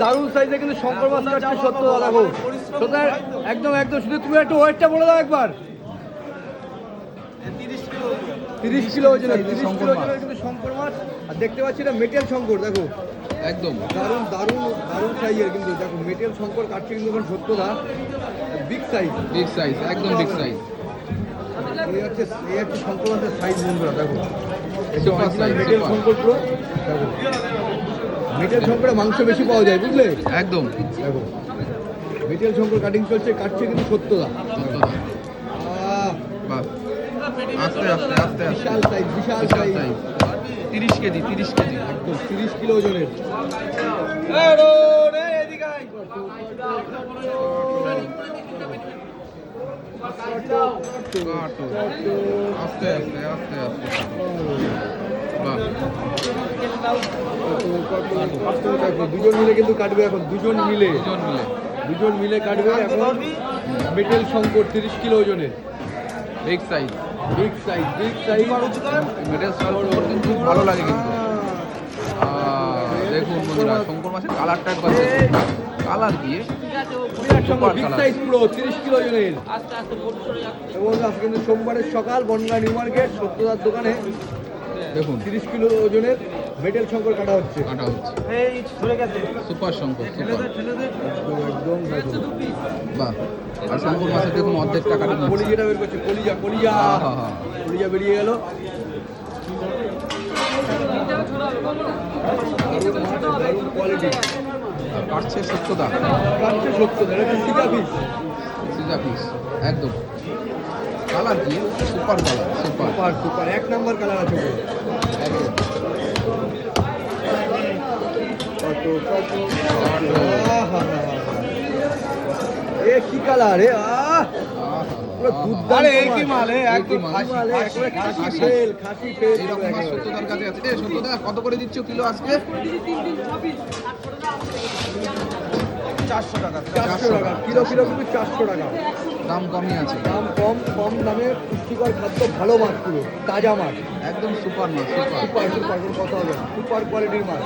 দারুণ সাইজে কিন্তু শঙ্কর মাছ কাটছে সত্য দেখো সত্যি একদম একদম শুধু তুমি একটু ওয়েটটা বলে দাও একবার 30 কিলো ওজনের 30 কিলো ওজনের কিন্তু শঙ্কর মাছ আর দেখতে পাচ্ছি এটা মেটেল শঙ্কর দেখো একদম দারুণ দারুণ দারুণ সাইজের কিন্তু দেখো মেটেল শঙ্কর কাটছে কিন্তু এখন সত্যদা বিগ সাইজ একদম বিগ সাইজ এই হচ্ছে শঙ্কর মাছের সাইজ বন্ধুরা দেখো Super size, metal super. Shankar পুরো দেখো মেটেল শঙ্করে মাংস বেশি পাওয়া যায় বুঝলে একদম দেখো মেটেল শঙ্কর কাটিং চলছে কাটছে কিন্তু সত্যদা বাহ আস্তে আস্তে আস্তে আস্তে বিশাল সাইজ বিশাল সাইজ 30 কেজি একদম 30 কিলো ওজনের কাটো আস্তে আস্তে আস্তে আস্তে বাহ দেখো দুজন মিলে কিন্তু কাটবে এখন দুজন মিলে কাটবে এখন মেটেল শঙ্কর 30 কিলো ওজনের big size big size metal Shankar কিন্তু ভালো লাগে কিন্তু দেখুন বন্ধুরা শঙ্কর মাছের কালারটা একবার কালার দিয়ে বিগ সাইজ পুরো 30 কিলো ওজনের এবং আজকে কিন্তু সোমবারের সকাল বনগাঁ নিউ মার্কেট সত্যদার দোকানে দেখুন 30 কিলো ওজনের মেটেল শঙ্কর কাটা হচ্ছে সুপার শঙ্কর সুপার একদম বাহ আর শঙ্কর মাছের দেখুন অর্ধেক টাকা কলিজাটা বের করছে কলিজা বেরিয়ে গেল দারুণ কোয়ালিটি কাটছে সত্যদা এটা সিজা পিস একদম কালার দিয়ে সুপার কালার সুপার এক নাম্বার কালার আছে একদম এ কি কালার রে কত করে দিচ্ছ কিলো আজকে 400 টাকা কিলো কিন্তু 400 টাকা দাম কমই আছে দাম কম দামে পুষ্টিকর খাদ্য ভালো মাছ পুরো তাজা মাছ একদম সুপার মাছ সুপার কথা হবে সুপার কোয়ালিটির মাছ